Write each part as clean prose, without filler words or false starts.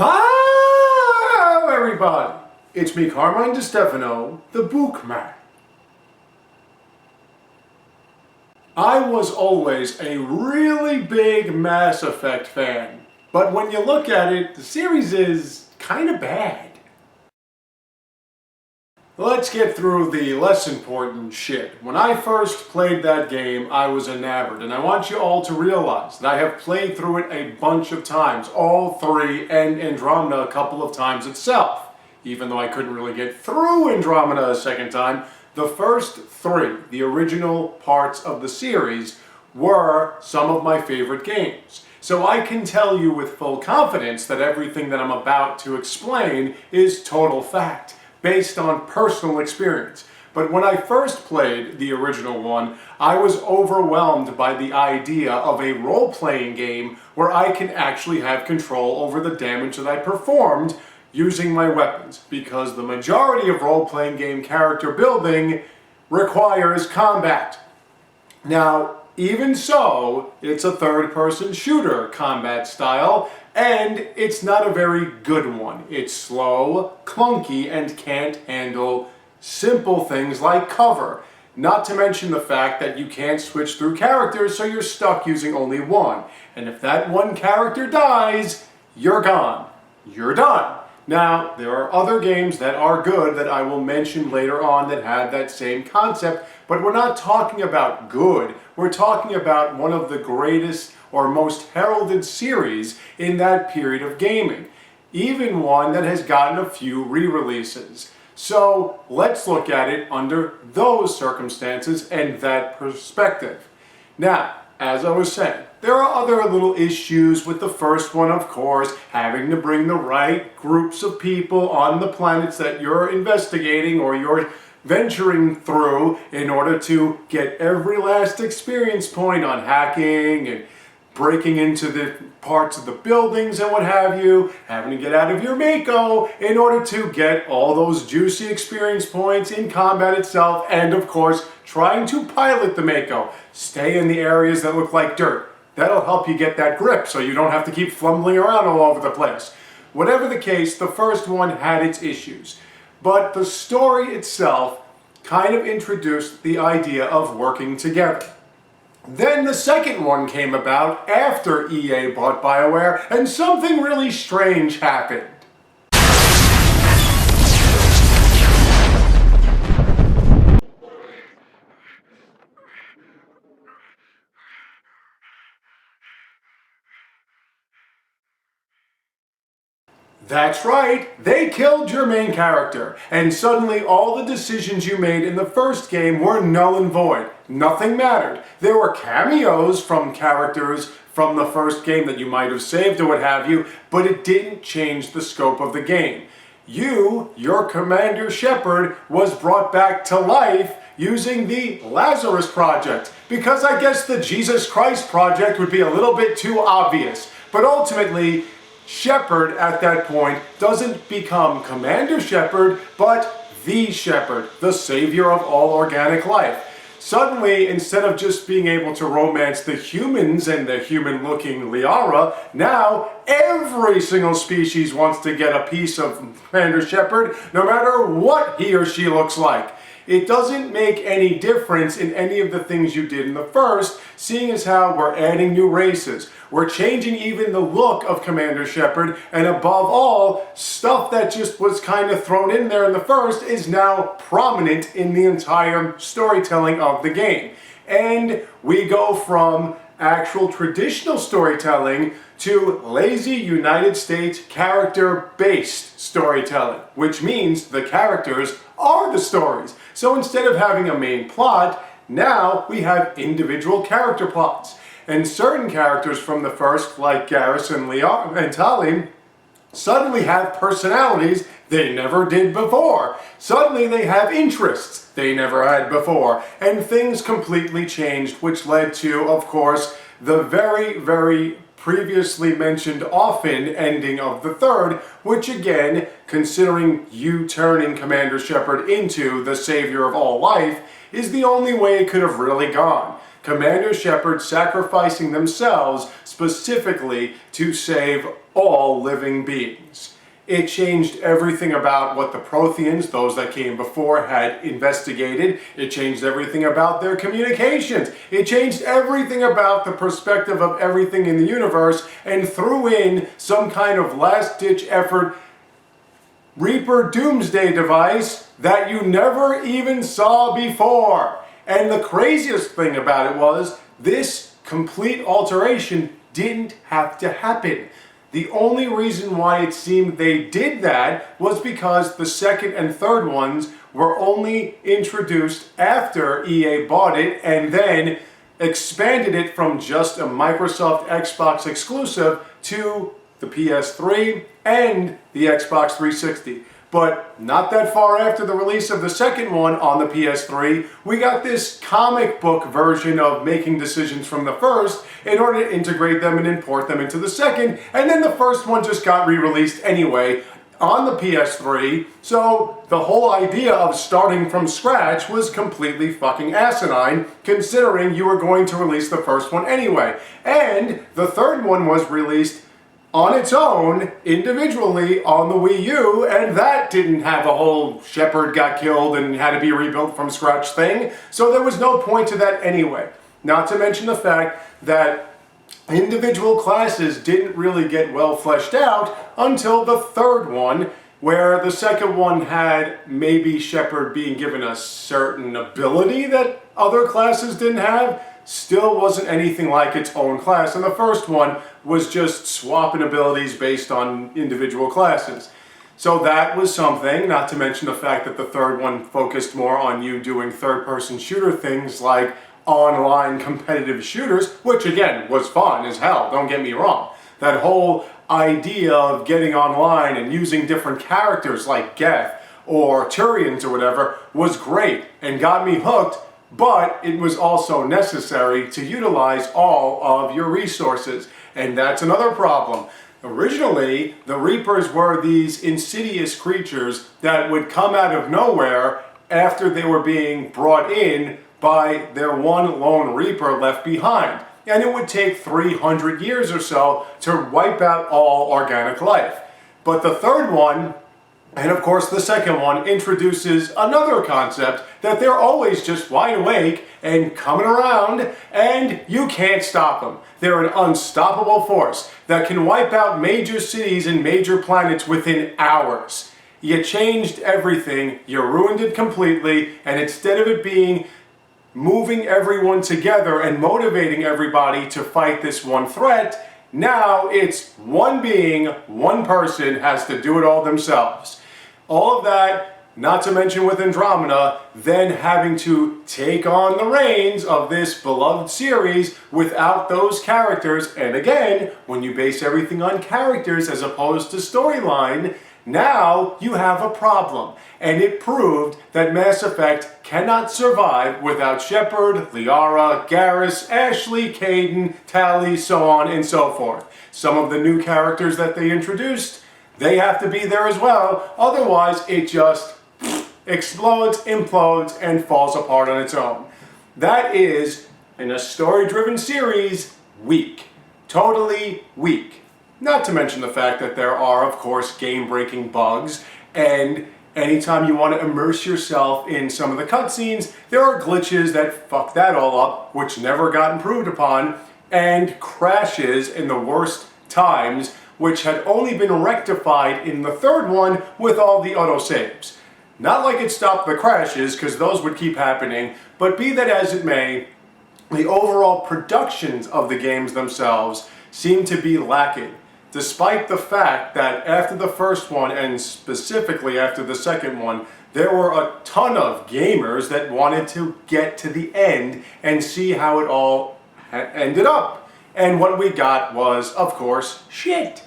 Hello everybody, it's me Carmine DiStefano, the Bookman. I was always a really big Mass Effect fan, but when you look at it, the series is kinda bad. Let's get through the less important shit. When I first played that game, I was enamored, and I want you all to realize that I have played through it a bunch of times, all three, and Andromeda a couple of times itself. Even though I couldn't really get through Andromeda a second time, the first three, the original parts of the series, were some of my favorite games. So I can tell you with full confidence that everything that I'm about to explain is total fact, based on personal experience. But when I first played the original one, I was overwhelmed by the idea of a role-playing game where I can actually have control over the damage that I performed using my weapons, because the majority of role-playing game character building requires combat. Now, even so, it's a third-person shooter combat style, and it's not a very good one. It's slow, clunky, and can't handle simple things like cover. Not to mention the fact that you can't switch through characters, so you're stuck using only one. And if that one character dies, you're gone. You're done. Now, there are other games that are good that I will mention later on that have that same concept, but we're not talking about good. We're talking about one of the greatest or most heralded series in that period of gaming. Even one that has gotten a few re-releases. So let's look at it under those circumstances and that perspective. Now, as I was saying, there are other little issues with the first one, of course, having to bring the right groups of people on the planets that you're investigating or you're venturing through in order to get every last experience point on hacking and breaking into the parts of the buildings and what have you, having to get out of your Mako in order to get all those juicy experience points in combat itself, and of course, trying to pilot the Mako. Stay in the areas that look like dirt. That'll help you get that grip so you don't have to keep fumbling around all over the place. Whatever the case, the first one had its issues. But the story itself kind of introduced the idea of working together. Then the second one came about after EA bought BioWare, and something really strange happened. That's right, they killed your main character, and suddenly all the decisions you made in the first game were null and void. Nothing mattered. There were cameos from characters from the first game that you might have saved or what have you, but it didn't change the scope of the game. Your Commander Shepard, was brought back to life using the Lazarus Project, because I guess the Jesus Christ Project would be a little bit too obvious. But ultimately, Shepard, at that point, doesn't become Commander Shepard, but the Shepard, the savior of all organic life. Suddenly, instead of just being able to romance the humans and the human-looking Liara, now every single species wants to get a piece of Commander Shepard, no matter what he or she looks like. It doesn't make any difference in any of the things you did in the first, seeing as how we're adding new races. We're changing even the look of Commander Shepard, and above all, stuff that just was kind of thrown in there in the first is now prominent in the entire storytelling of the game. And we go from actual traditional storytelling to lazy United States character-based storytelling, which means the characters are the stories. So instead of having a main plot, now we have individual character plots. And certain characters from the first, like Garrus and Tali, suddenly have personalities they never did before. Suddenly they have interests they never had before. And things completely changed, which led to, of course, the very, very previously mentioned often ending of the third, which again, considering you turning Commander Shepard into the savior of all life, is the only way it could have really gone. Commander Shepard sacrificing themselves specifically to save all living beings. It changed everything about what the Protheans, those that came before, had investigated. It changed everything about their communications. It changed everything about the perspective of everything in the universe, and threw in some kind of last-ditch effort Reaper Doomsday device that you never even saw before. And the craziest thing about it was, this complete alteration didn't have to happen. The only reason why it seemed they did that was because the second and third ones were only introduced after EA bought it and then expanded it from just a Microsoft Xbox exclusive to the PS3 and the Xbox 360. But not that far after the release of the second one on the PS3, we got this comic book version of making decisions from the first in order to integrate them and import them into the second, and then the first one just got re-released anyway on the PS3, so the whole idea of starting from scratch was completely fucking asinine, considering you were going to release the first one anyway. And the third one was released on its own, individually, on the Wii U, and that didn't have a whole Shepard got killed and had to be rebuilt from scratch thing, so there was no point to that anyway. Not to mention the fact that individual classes didn't really get well fleshed out until the third one, where the second one had maybe Shepard being given a certain ability that other classes didn't have. Still wasn't anything like its own class, and the first one was just swapping abilities based on individual classes. So that was something, not to mention the fact that the third one focused more on you doing third-person shooter things like online competitive shooters, which again was fun as hell, don't get me wrong. That whole idea of getting online and using different characters like Glyph or Turians or whatever was great and got me hooked. But it was also necessary to utilize all of your resources, and that's another problem. Originally, the Reapers were these insidious creatures that would come out of nowhere after they were being brought in by their one lone Reaper left behind. And it would take 300 years or so to wipe out all organic life. But the third one, and of course the second one, introduces another concept that they're always just wide awake and coming around, and you can't stop them. They're an unstoppable force that can wipe out major cities and major planets within hours. You changed everything, you ruined it completely, and instead of it being moving everyone together and motivating everybody to fight this one threat, now it's one being, one person has to do it all themselves. All of that, not to mention with Andromeda, then having to take on the reins of this beloved series without those characters. And again, when you base everything on characters as opposed to storyline, now you have a problem. And it proved that Mass Effect cannot survive without Shepard, Liara, Garrus, Ashley, Kaidan, Tali, so on and so forth. Some of the new characters that they introduced, they have to be there as well. Otherwise, it just explodes, implodes, and falls apart on its own. That is, in a story-driven series, weak. Totally weak. Not to mention the fact that there are, of course, game-breaking bugs, and anytime you want to immerse yourself in some of the cutscenes, there are glitches that fuck that all up, which never got improved upon, and crashes in the worst times, which had only been rectified in the third one with all the autosaves. Not like it stopped the crashes, because those would keep happening, but be that as it may, the overall productions of the games themselves seem to be lacking, despite the fact that after the first one, and specifically after the second one, there were a ton of gamers that wanted to get to the end and see how it all ended up. And what we got was, of course, shit.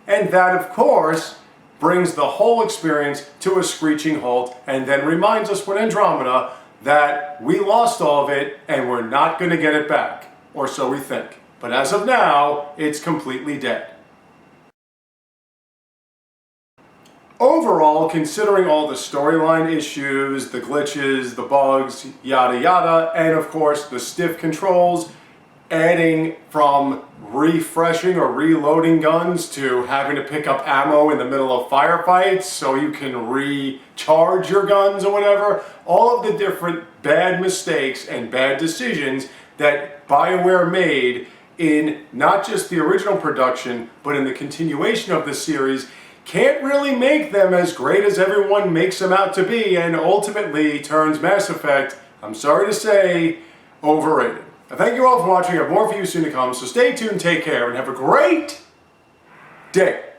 And that, of course, brings the whole experience to a screeching halt, and then reminds us with Andromeda that we lost all of it and we're not going to get it back, or so we think. But as of now, it's completely dead. Overall, considering all the storyline issues, the glitches, the bugs, yada yada, and of course the stiff controls, adding from refreshing or reloading guns to having to pick up ammo in the middle of firefights so you can recharge your guns or whatever, all of the different bad mistakes and bad decisions that BioWare made in not just the original production, but in the continuation of the series, can't really make them as great as everyone makes them out to be, and ultimately turns Mass Effect, I'm sorry to say, overrated. Thank you all for watching. I have more for you soon to come, so stay tuned, take care, and have a great day.